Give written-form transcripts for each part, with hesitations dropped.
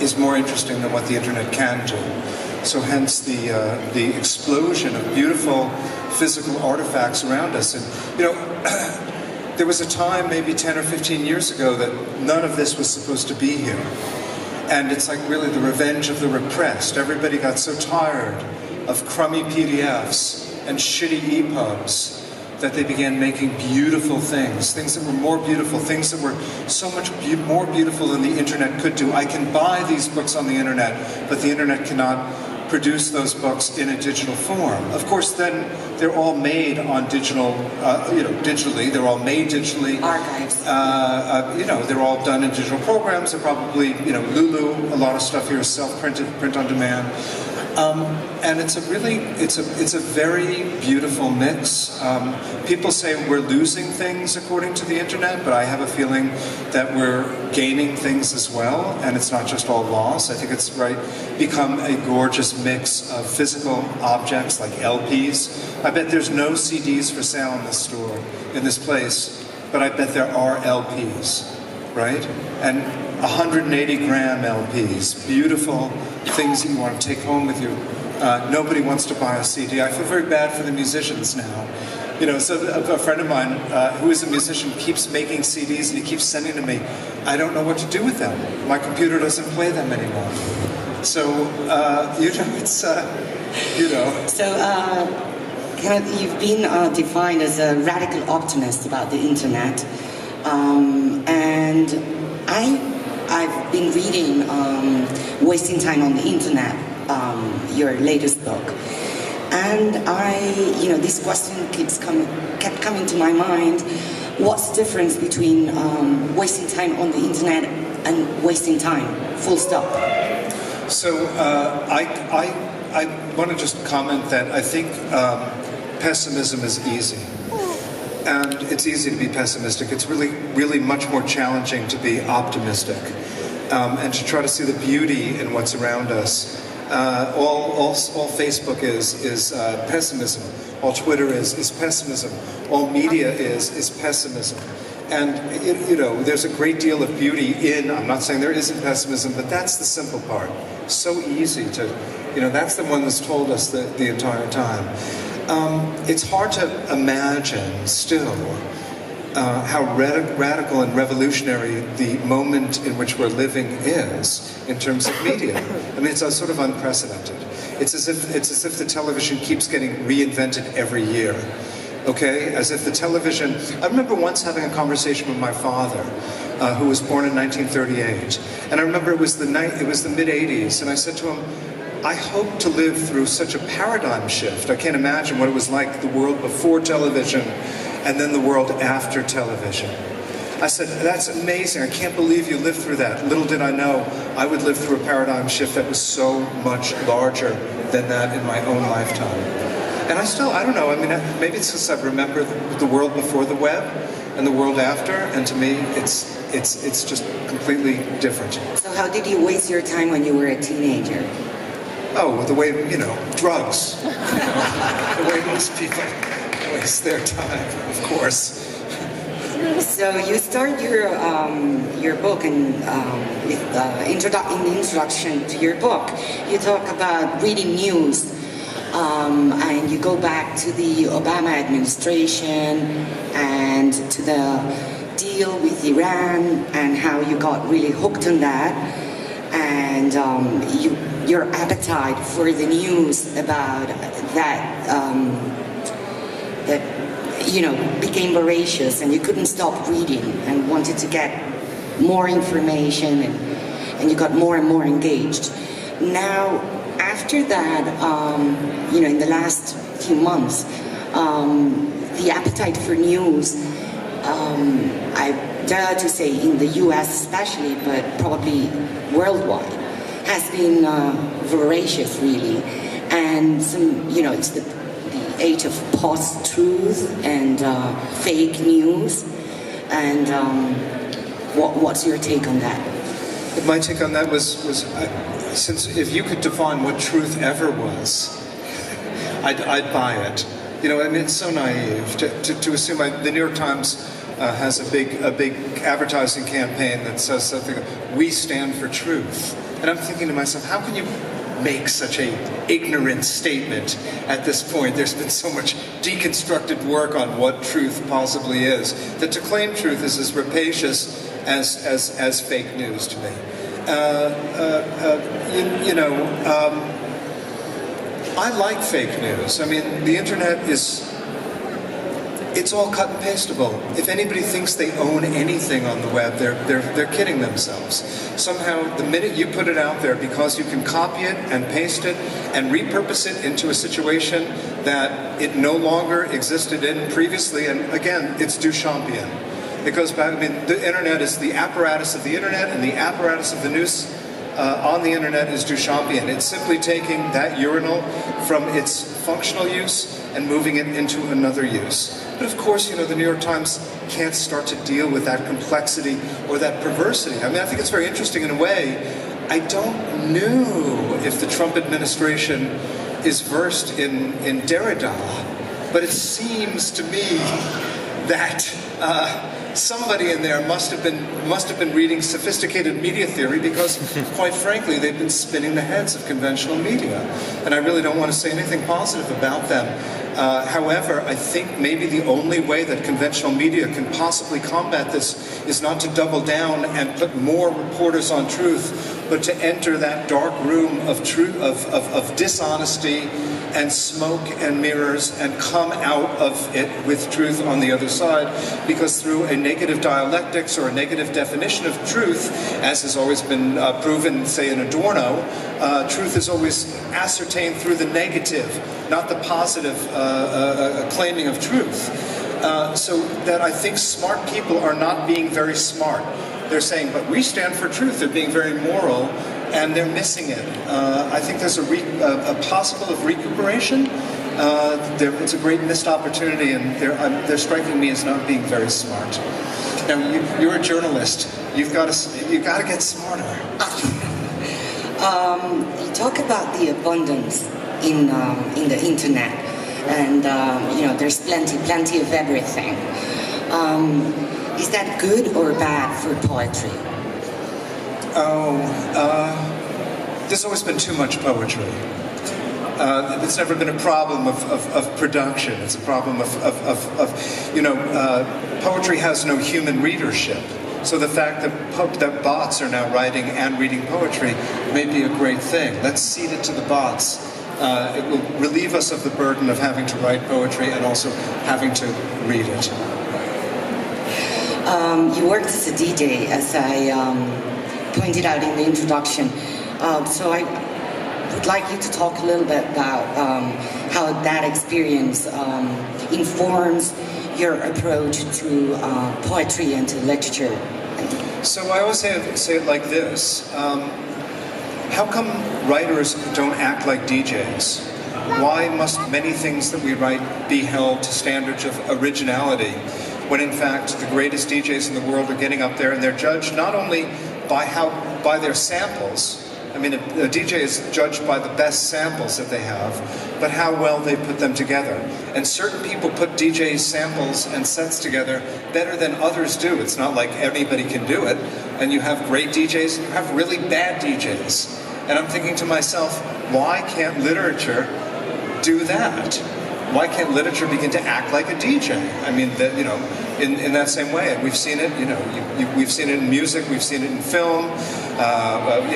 is more interesting than what the internet can do. So hence the explosion of beautiful physical artifacts around us. And you know, there was a time maybe 10 or 15 years ago that none of this was supposed to be here. And it's like really the revenge of the repressed. Everybody got so tired of crummy PDFs and shitty EPUBs that they began making beautiful things that were more beautiful, things that were so much more beautiful than the internet could do. I can buy these books on the internet, but the internet cannot produce those books in a digital form. Of course, then they're all made on digital, digitally. They're all made digitally. Archives. They're all done in digital programs. They're probably, Lulu. A lot of stuff here is self-printed, print on demand. And it's a very beautiful mix. People say we're losing things according to the internet, but I have a feeling that we're gaining things as well, and it's not just all loss. I think it's become a gorgeous mix of physical objects like LPs. I bet there's no CDs for sale in this store, in this place, but I bet there are LPs, right? And 180-gram LPs, beautiful things that you want to take home with you. Nobody wants to buy a CD. I feel very bad for the musicians now. So a friend of mine who is a musician keeps making CDs and he keeps sending to me. I don't know what to do with them. My computer doesn't play them anymore. So, it's, So, Kenneth, you've been defined as a radical optimist about the internet. And I've been reading Wasting Time on the Internet, your latest book. And this question kept coming to my mind. What's the difference between wasting time on the internet and wasting time, full stop? So I want to just comment that I think pessimism is easy. And it's easy to be pessimistic. It's really, really much more challenging to be optimistic and to try to see the beauty in what's around us. All Facebook is pessimism. All Twitter is pessimism. All media is pessimism. And there's a great deal of beauty in. I'm not saying there isn't pessimism, but that's the simple part. So easy to, that's the one that's told us the entire time. It's hard to imagine still how radical and revolutionary the moment in which we're living is in terms of media. I mean, it's sort of unprecedented. It's as if the television keeps getting reinvented every year. Okay, as if the television. I remember once having a conversation with my father, who was born in 1938, and I remember it was the mid '80s, and I said to him, I hope to live through such a paradigm shift. I can't imagine what it was like, the world before television and then the world after television. I said, that's amazing. I can't believe you lived through that. Little did I know I would live through a paradigm shift that was so much larger than that in my own lifetime. And I don't know, I mean, maybe it's because I remember the world before the web and the world after, and to me, it's just completely different. So how did you waste your time when you were a teenager? Oh, the way, drugs. The way most people waste their time, of course. So you start your book and in the introduction to your book, you talk about reading news, and you go back to the Obama administration and to the deal with Iran and how you got really hooked on that, and your appetite for the news about that became voracious, and you couldn't stop reading and wanted to get more information, and you got more and more engaged. Now, after that, in the last few months, the appetite for news, I dare to say in the US especially, but probably worldwide, has been voracious, really. And it's the age of post-truth and fake news. And what's your take on that? My take on that was since if you could define what truth ever was, I'd buy it. I mean, it's so naive to assume. The New York Times has a big advertising campaign that says something, "We stand for truth." And I'm thinking to myself, how can you make such a ignorant statement at this point? There's been so much deconstructed work on what truth possibly is, that to claim truth is as rapacious as fake news to me. I like fake news. I mean, the internet it's all cut and pasteable. If anybody thinks they own anything on the web, they're kidding themselves. Somehow, the minute you put it out there, because you can copy it and paste it and repurpose it into a situation that it no longer existed in previously, and again, it's Duchampian. It goes back, I mean, the internet is the apparatus of the internet, and the apparatus of the news on the internet is Duchampian. It's simply taking that urinal from its functional use and moving it into another use. But of course, the New York Times can't start to deal with that complexity or that perversity. I mean, I think it's very interesting in a way. I don't know if the Trump administration is versed in Derrida, but it seems to me that somebody in there must have been reading sophisticated media theory, because, quite frankly, they've been spinning the heads of conventional media. And I really don't want to say anything positive about them. However, I think maybe the only way that conventional media can possibly combat this is not to double down and put more reporters on truth, but to enter that dark room of truth, of dishonesty and smoke and mirrors, and come out of it with truth on the other side. Because through a negative dialectics or a negative definition of truth, as has always been proven, say, in Adorno, truth is always ascertained through the negative, not the positive claiming of truth. So that I think smart people are not being very smart. They're saying, but we stand for truth. They're being very moral, and they're missing it. I think there's a possible of recuperation. It's a great missed opportunity, and they're striking me as not being very smart. Now, you're a journalist. You've got to get smarter. You talk about the abundance in the internet, and there's plenty of everything. Is that good or bad for poetry? There's always been too much poetry. It's never been a problem of production. It's a problem poetry has no human readership. So the fact that bots are now writing and reading poetry may be a great thing. Let's cede it to the bots. It will relieve us of the burden of having to write poetry and also having to read it. You worked as a DJ, as I pointed out in the introduction. So I would like you to talk a little bit about how that experience informs your approach to poetry and to literature. So I always say it like this. How come writers don't act like DJs? Why must many things that we write be held to standards of originality, when in fact the greatest DJs in the world are getting up there and they're judged not only by their samples. I mean, a DJ is judged by the best samples that they have, but how well they put them together. And certain people put DJ samples and sets together better than others do. It's not like anybody can do it. And you have great DJs, you have really bad DJs. And I'm thinking to myself, why can't literature do that? Why can't literature begin to act like a DJ? I mean, in that same way. And we've seen it, we've seen it in music, we've seen it in film,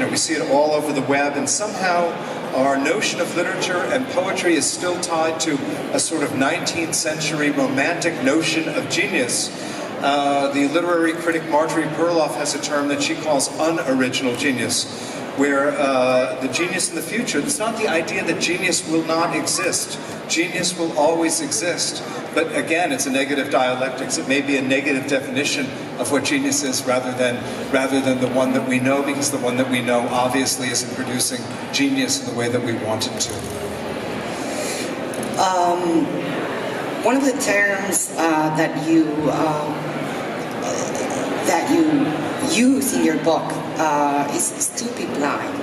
we see it all over the web, and somehow our notion of literature and poetry is still tied to a sort of 19th century romantic notion of genius. The literary critic Marjorie Perloff has a term that she calls unoriginal genius, where the genius in the future, it's not the idea that genius will not exist. Genius will always exist. But again, it's a negative dialectics. It may be a negative definition of what genius is rather than the one that we know, because the one that we know obviously isn't producing genius in the way that we want it to. One of the terms that you use in your book is stupid blind.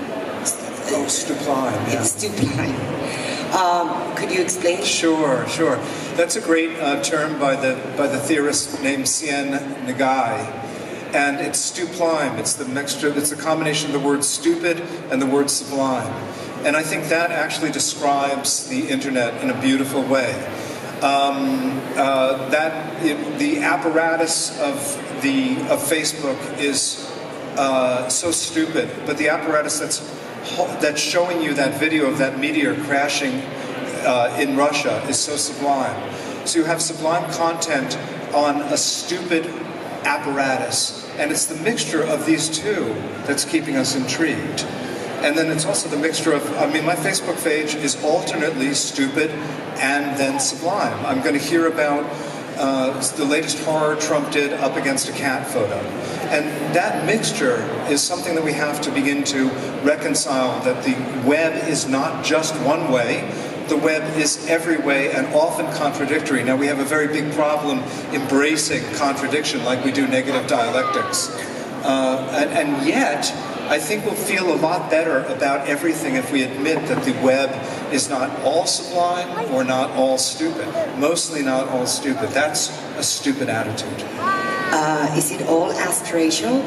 Oh, sublime. Yeah. It's sublime. Could you explain? Sure. That's a great term by the theorist named Cien Nagai, and it's sublime. It's the mixture. It's a combination of the word stupid and the word sublime, and I think that actually describes the internet in a beautiful way. The apparatus of Facebook is so stupid, but the apparatus that's showing you that video of that meteor crashing in Russia is so sublime. So you have sublime content on a stupid apparatus, and it's the mixture of these two that's keeping us intrigued. And then it's also the mixture of, my Facebook page is alternately stupid and then sublime. I'm going to hear about the latest horror Trump did up against a cat photo. And that mixture is something that we have to begin to reconcile, that the web is not just one way. The web is every way and often contradictory. Now, we have a very big problem embracing contradiction like we do negative dialectics. And yet, I think we'll feel a lot better about everything if we admit that the web is not all sublime or not all stupid. Mostly not all stupid. That's a stupid attitude. Is it all aspirational?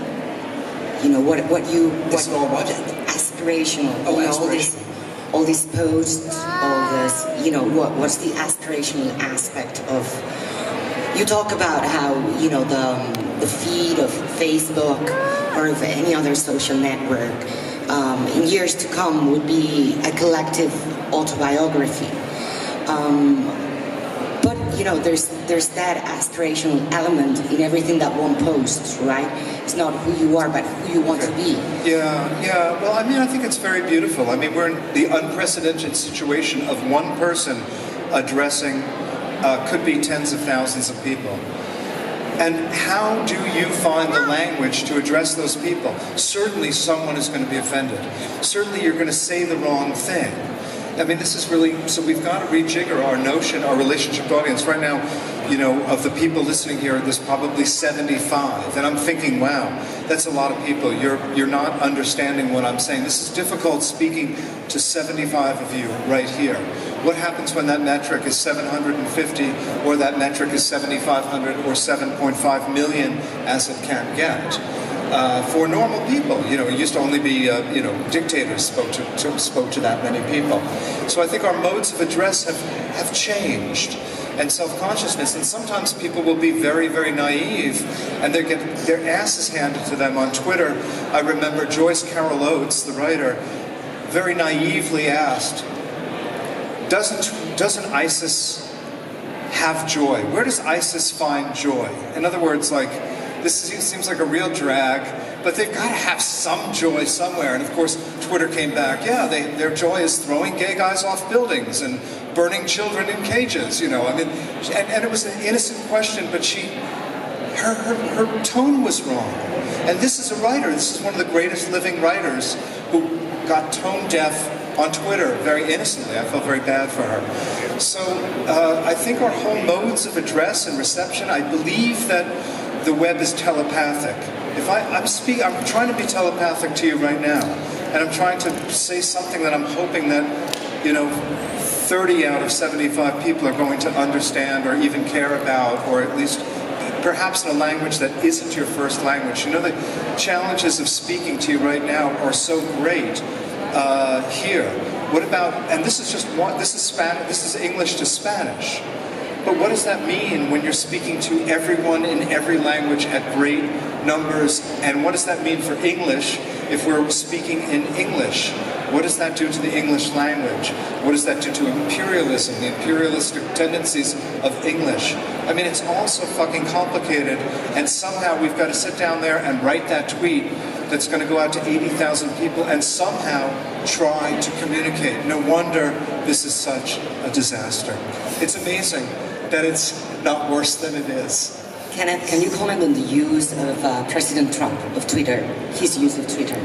You know, what It's all what? Aspirational. Oh, you know, aspirational. All these posts, all this, what's the aspirational aspect of... You talk about how, the feed of Facebook or of any other social network in years to come would be a collective autobiography. But, there's that aspirational element in everything that one posts, right? It's not who you are, but who you want to be. Yeah. Well, I think it's very beautiful. We're in the unprecedented situation of one person addressing could be tens of thousands of people. And how do you find the language to address those people? Certainly someone is going to be offended. Certainly you're going to say the wrong thing. This is really, so we've got to rejigger our notion, our relationship to audience. Right now, of the people listening here, there's probably 75. And I'm thinking, wow, that's a lot of people. You're not understanding what I'm saying. This is difficult speaking to 75 of you right here. What happens when that metric is 750, or that metric is 7,500, or 7.5 million, as it can get? For normal people, it used to only be, dictators spoke to that many people. So I think our modes of address have changed, and self-consciousness, and sometimes people will be very, very naive, and they get their asses handed to them on Twitter. I remember Joyce Carol Oates, the writer, very naively asked, doesn't ISIS have joy? Where does ISIS find joy? In other words, this seems like a real drag, but they've got to have some joy somewhere. And of course, Twitter came back, their joy is throwing gay guys off buildings and burning children in cages, and it was an innocent question, but her tone was wrong. And this is a writer, this is one of the greatest living writers who got tone deaf on Twitter very innocently. I felt very bad for her. So I think our whole modes of address and reception, I believe that the web is telepathic. If I'm trying to be telepathic to you right now, and I'm trying to say something that I'm hoping that, 30 out of 75 people are going to understand or even care about, or at least perhaps in a language that isn't your first language. The challenges of speaking to you right now are so great here. What about, and this is just one, this is English to Spanish. But what does that mean when you're speaking to everyone in every language at great numbers? And what does that mean for English if we're speaking in English? What does that do to the English language? What does that do to imperialism, the imperialistic tendencies of English? It's all so fucking complicated, and somehow we've got to sit down there and write that tweet that's going to go out to 80,000 people and somehow try to communicate. No wonder this is such a disaster. It's amazing that it's not worse than it is. Kenneth, can you comment on the use of President Trump of Twitter, his use of Twitter?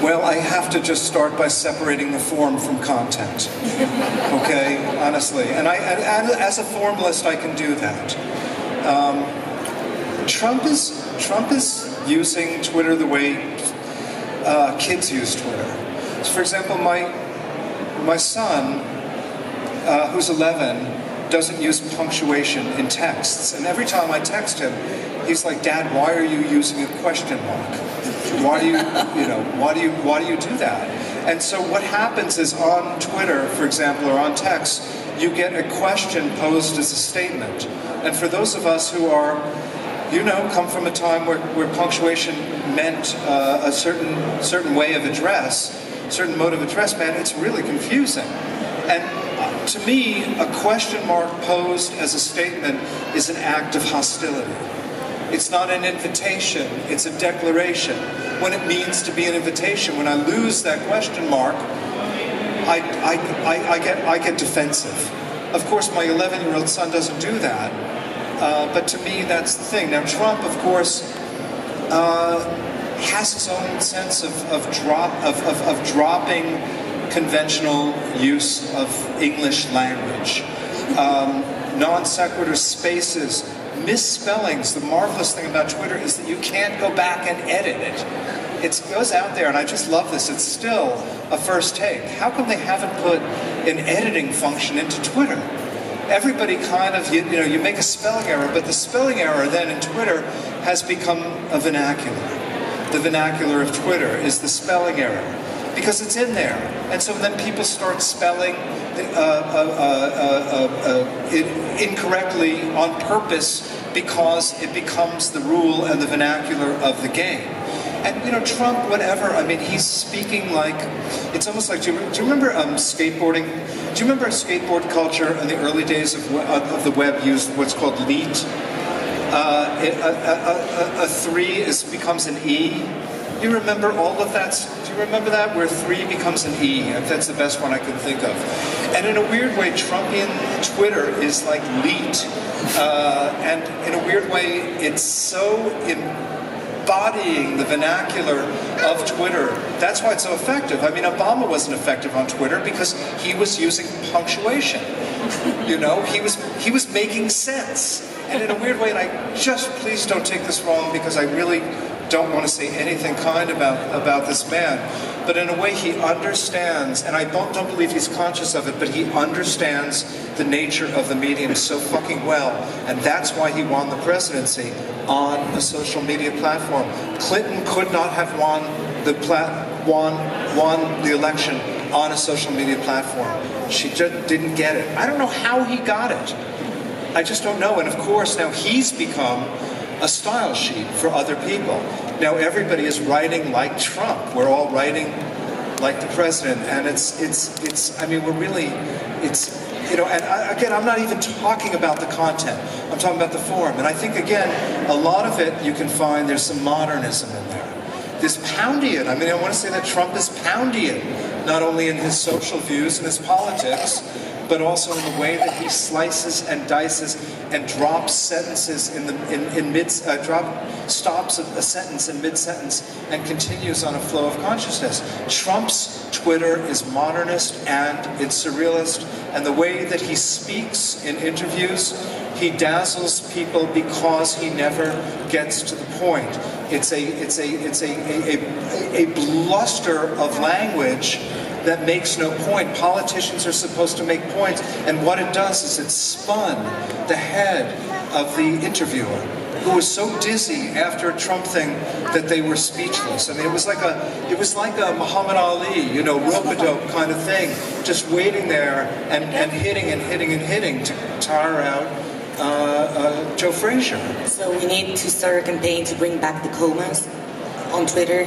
Well, I have to just start by separating the form from content. Okay, honestly. And as a formalist, I can do that. Trump is using Twitter the way kids use Twitter. So for example, my son, who's 11, doesn't use punctuation in texts. And every time I text him, he's like, "Dad, why are you using a question mark? Why do you do that?" And so what happens is on Twitter, for example, or on text, you get a question posed as a statement. And for those of us who are, come from a time where punctuation meant a certain way of address, certain mode of address, man, it's really confusing. And to me, a question mark posed as a statement is an act of hostility. It's not an invitation, it's a declaration. When it means to be an invitation, when I lose that question mark, I get defensive. Of course, my 11-year-old son doesn't do that, but to me, that's the thing. Now, Trump, of course, has his own sense of dropping conventional use of English language, non sequitur spaces, misspellings. The marvelous thing about Twitter is that you can't go back and edit it. It goes out there, and I just love this. It's still a first take. How come they haven't put an editing function into Twitter? Everybody kind of, you make a spelling error, but the spelling error then in Twitter has become a vernacular. The vernacular of Twitter is the spelling error, because it's in there. And so then people start spelling incorrectly on purpose because it becomes the rule and the vernacular of the game. And Trump, whatever, I mean, he's speaking like, it's almost like, do you remember skateboarding? Do you remember skateboard culture in the early days of the web used what's called leet? A 3 becomes an E. You remember all of that? Do you remember that? Where 3 becomes an E. That's the best one I can think of. And in a weird way, Trumpian Twitter is like leet. And in a weird way, it's so embodying the vernacular of Twitter. That's why it's so effective. I mean, Obama wasn't effective on Twitter because he was using punctuation. He was making sense. And in a weird way, and please don't take this wrong, because I really don't want to say anything kind about this man, but in a way he understands, and I don't believe he's conscious of it, but he understands the nature of the medium so fucking well, and that's why he won the presidency on a social media platform. Clinton could not have won the election on a social media platform. She just didn't get it. I don't know how he got it. I just don't know. And of course, now he's become a style sheet for other people. Now everybody is writing like Trump. We're all writing like the president, and again, I'm not even talking about the content. I'm talking about the form. And I think, again, a lot of it you can find there's some modernism in there. This Poundian, I want to say that Trump is Poundian, not only in his social views and his politics, but also in the way that he slices and dices and drops sentences stops a sentence in mid-sentence and continues on a flow of consciousness. Trump's Twitter is modernist and it's surrealist, and the way that he speaks in interviews, he dazzles people because he never gets to the point. It's a bluster of language that makes no point. Politicians are supposed to make points, and what it does is it spun the head of the interviewer, who was so dizzy after a Trump thing that they were speechless. I mean, it was like a Muhammad Ali, rope-a-dope kind of thing, just waiting there and hitting to tire out Joe Frazier. So we need to start a campaign to bring back the commas on Twitter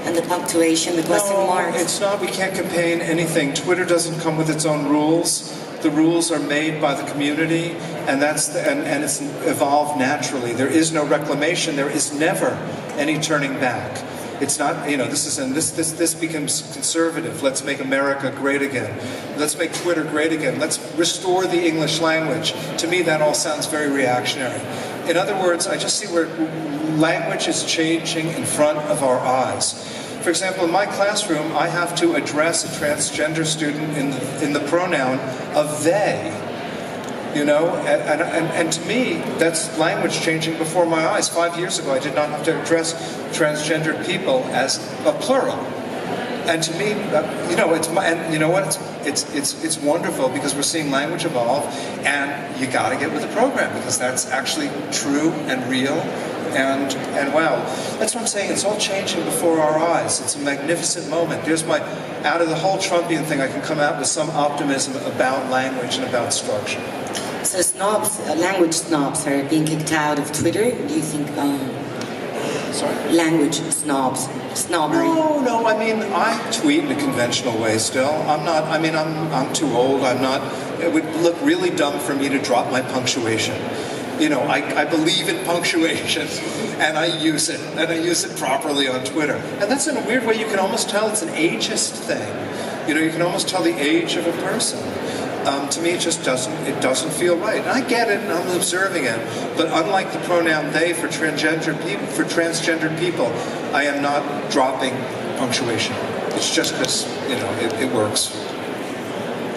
and the punctuation, the question marks. No, it's not. We can't campaign anything. Twitter doesn't come with its own rules. The rules are made by the community, and and it's evolved naturally. There is no reclamation. There is never any turning back. It's not, this becomes conservative. Let's make America great again. Let's make Twitter great again. Let's restore the English language. To me, that all sounds very reactionary. In other words, I just see where language is changing in front of our eyes. For example, in my classroom, I have to address a transgender student in the pronoun of they. And to me, that's language changing before my eyes. 5 years ago, I did not have to address transgendered people as a plural. And to me, and you know what? It's wonderful because we're seeing language evolve, and you got to get with the program because that's actually true and real, and wow, that's what I'm saying. It's all changing before our eyes. It's a magnificent moment. There's out of the whole Trumpian thing, I can come out with some optimism about language and about structure. So snobs, language snobs are being kicked out of Twitter. Do you think? Sorry? Language snobs, snobbery. No. I mean, I tweet in a conventional way still. I'm not. I mean, I'm too old. I'm not. It would look really dumb for me to drop my punctuation. You know, I believe in punctuation, and I use it properly on Twitter. And that's in a weird way. You can almost tell it's an ageist thing. You know, you can almost tell the age of a person. To me, it just doesn't feel right. And I get it, and I'm observing it. But unlike the pronoun they for transgender people, I am not dropping punctuation. It's just because, you know, it works.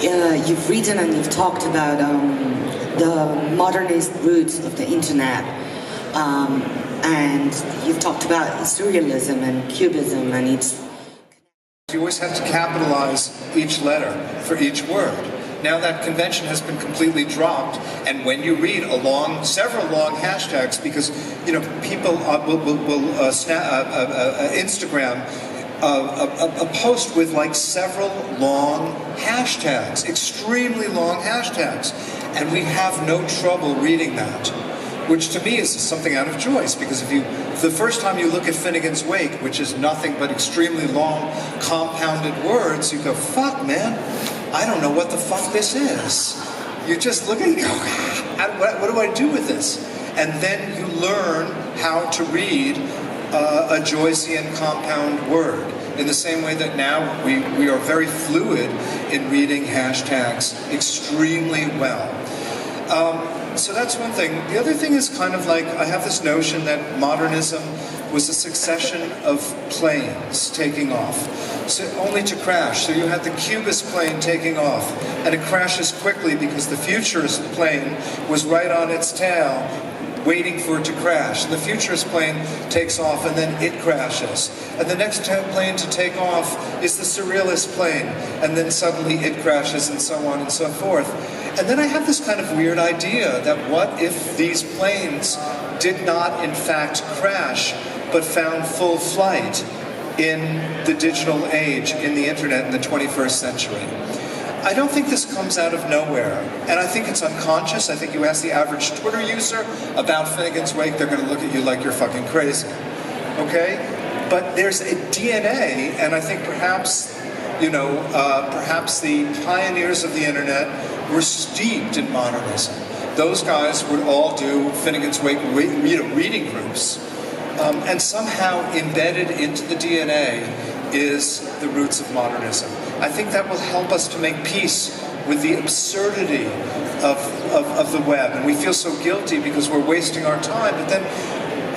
You've written and you've talked about the modernist roots of the internet. And you've talked about surrealism and cubism and its... You always have to capitalize each letter for each word. Now that convention has been completely dropped, and when you read several long hashtags, because you know people will Instagram a post with like several long hashtags, extremely long hashtags, and we have no trouble reading that, which to me is something out of choice, because if the first time you look at Finnegan's Wake, which is nothing but extremely long compounded words, you go, fuck man, I don't know what the fuck this is. You just look at it and go, what do I do with this? And then you learn how to read a Joycean compound word. In the same way that now we are very fluid in reading hashtags extremely well. So that's one thing. The other thing is kind of like, I have this notion that modernism was a succession of planes taking off, so only to crash. So you had the Cubist plane taking off, and it crashes quickly because the Futurist plane was right on its tail, waiting for it to crash. And the Futurist plane takes off, and then it crashes. And the next plane to take off is the Surrealist plane, and then suddenly it crashes, and so on and so forth. And then I have this kind of weird idea that what if these planes did not in fact crash, but found full flight in the digital age, in the internet in the 21st century? I don't think this comes out of nowhere, and I think it's unconscious. I think you ask the average Twitter user about Finnegan's Wake, they're going to look at you like you're fucking crazy, okay? But there's a DNA, and I think perhaps, you know, perhaps the pioneers of the internet were steeped in modernism. Those guys would all do Finnegan's Wake reading groups, and somehow embedded into the DNA is the roots of modernism. I think that will help us to make peace with the absurdity of the web. And we feel so guilty because we're wasting our time. But then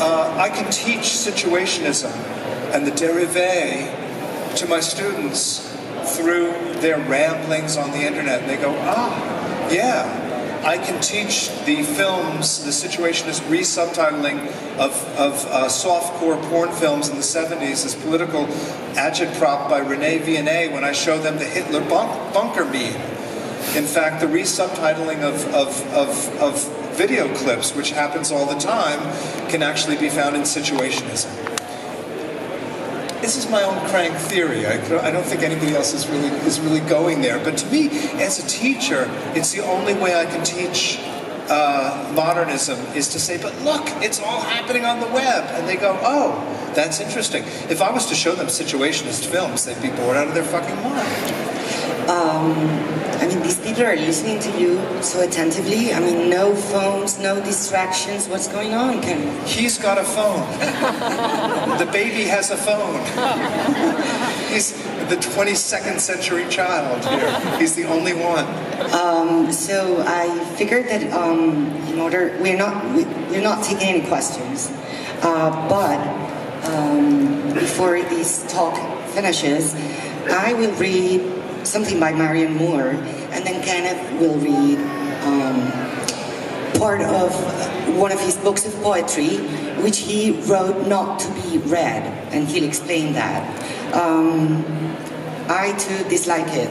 I can teach situationism and the dérivé to my students through their ramblings on the internet. And they go, yeah. I can teach the films, the situationist re-subtitling of softcore porn films in the 70s as political agitprop by René Vianney when I show them the Hitler bunker meme. In fact, the re-subtitling of video clips, which happens all the time, can actually be found in situationism. This is my own crank theory. I don't think anybody else is really going there. But to me, as a teacher, it's the only way I can teach modernism is to say, but look, it's all happening on the web. And they go, oh, that's interesting. If I was to show them situationist films, they'd be bored out of their fucking mind. I mean, these people are listening to you so attentively. I mean, no phones, no distractions. What's going on, Ken? He's got a phone. The baby has a phone. He's the 22nd century child here. He's the only one. So I figured that in order, we're not taking any questions, but before this talk finishes, I will read something by Marianne Moore, and then Kenneth will read part of one of his books of poetry, which he wrote not to be read, and he'll explain that. I too dislike it.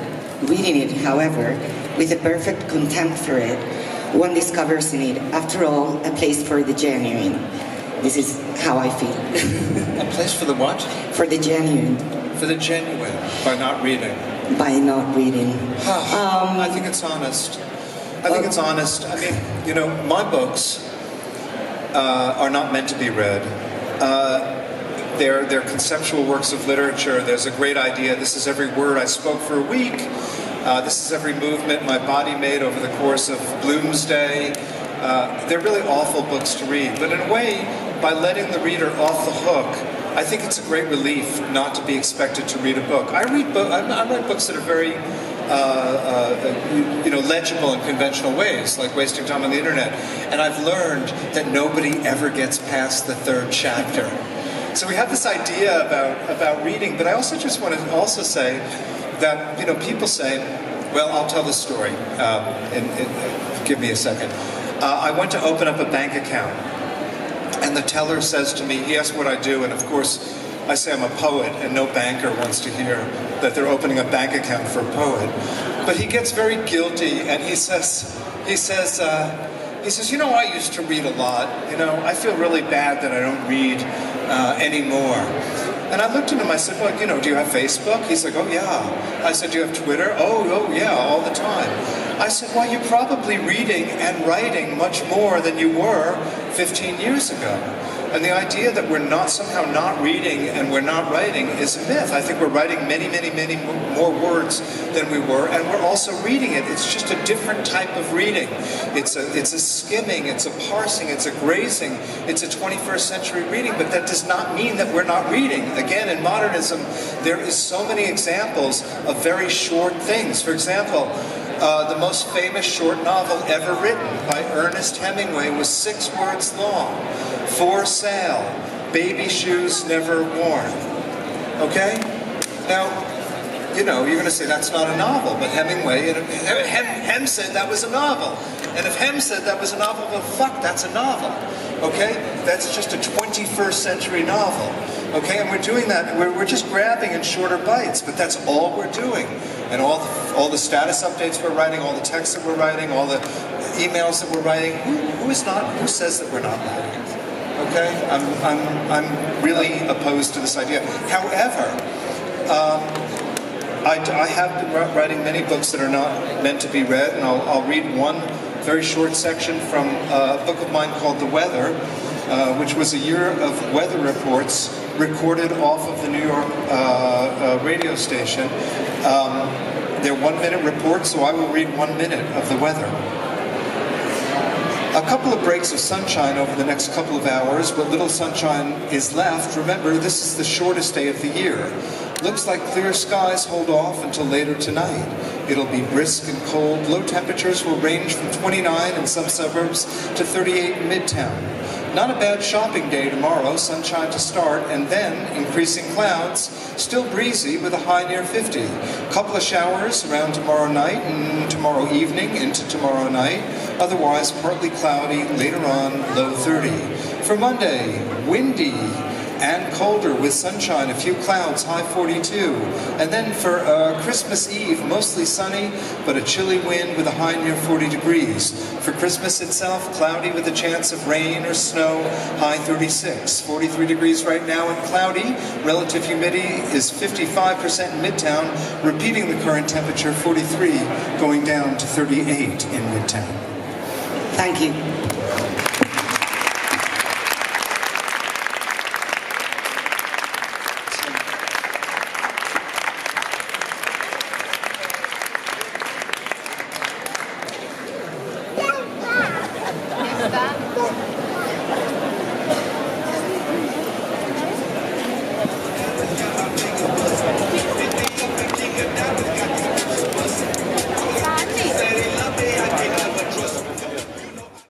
Reading it, however, with a perfect contempt for it, one discovers in it, after all, a place for the genuine. This is how I feel. A place for the what? For the genuine. For the genuine, by not reading. By not reading. I think it's honest. I think it's honest. I mean, you know, my books are not meant to be read. They're conceptual works of literature. There's a great idea. This is every word I spoke for a week. This is every movement my body made over the course of Bloomsday. They're really awful books to read. But in a way, by letting the reader off the hook, I think it's a great relief not to be expected to read a book. I write books that are very legible in conventional ways, like Wasting Time on the Internet. And I've learned that nobody ever gets past the third chapter. So we have this idea about reading, but I also just want to also say that, you know, people say, well, I'll tell the story, give me a second. I went to open up a bank account, and the teller says to me, he asks what I do, and of course, I say I'm a poet, and no banker wants to hear that they're opening a bank account for a poet. But he gets very guilty, and he says, you know, I used to read a lot. You know, I feel really bad that I don't read anymore. And I looked at him, I said, well, you know, do you have Facebook? He's like, oh, yeah. I said, do you have Twitter? Oh, yeah, all the time. I said, well, you're probably reading and writing much more than you were 15 years ago. And the idea that we're not somehow not reading and we're not writing is a myth. I think we're writing many, many, many more words than we were, and we're also reading it. It's just a different type of reading. It's a skimming, it's a parsing, it's a grazing, it's a 21st century reading, but that does not mean that we're not reading. Again, in modernism, there is so many examples of very short things. For example, the most famous short novel ever written by Ernest Hemingway was 6 words long. For sale, baby shoes never worn. Okay? Now, you know, you're going to say that's not a novel, but Hemingway, Hem said that was a novel. And if Hem said that was a novel, well, fuck, that's a novel. Okay? That's just a 21st century novel. Okay? And we're doing that, we're just grabbing in shorter bites, but that's all we're doing. And all the status updates we're writing, all the texts that we're writing, all the emails that we're writing, who says that we're not writing? Okay, I'm really opposed to this idea. However, I have been writing many books that are not meant to be read, and I'll read one very short section from a book of mine called The Weather, which was a year of weather reports recorded off of the New York radio station. They're 1-minute reports, so I will read 1 minute of the weather. A couple of breaks of sunshine over the next couple of hours. What little sunshine is left, remember, this is the shortest day of the year. Looks like clear skies hold off until later tonight. It'll be brisk and cold. Low temperatures will range from 29 in some suburbs to 38 in Midtown. Not a bad shopping day tomorrow, sunshine to start, and then increasing clouds, still breezy with a high near 50. Couple of showers around tomorrow night and tomorrow evening into tomorrow night. Otherwise, partly cloudy, later on, low 30. For Monday, windy and colder with sunshine, a few clouds, high 42. And then for Christmas Eve, mostly sunny, but a chilly wind with a high near 40 degrees. For Christmas itself, cloudy with a chance of rain or snow, high 36. 43 degrees right now and cloudy. Relative humidity is 55% in Midtown, repeating the current temperature, 43, going down to 38 in Midtown. Thank you. Is that?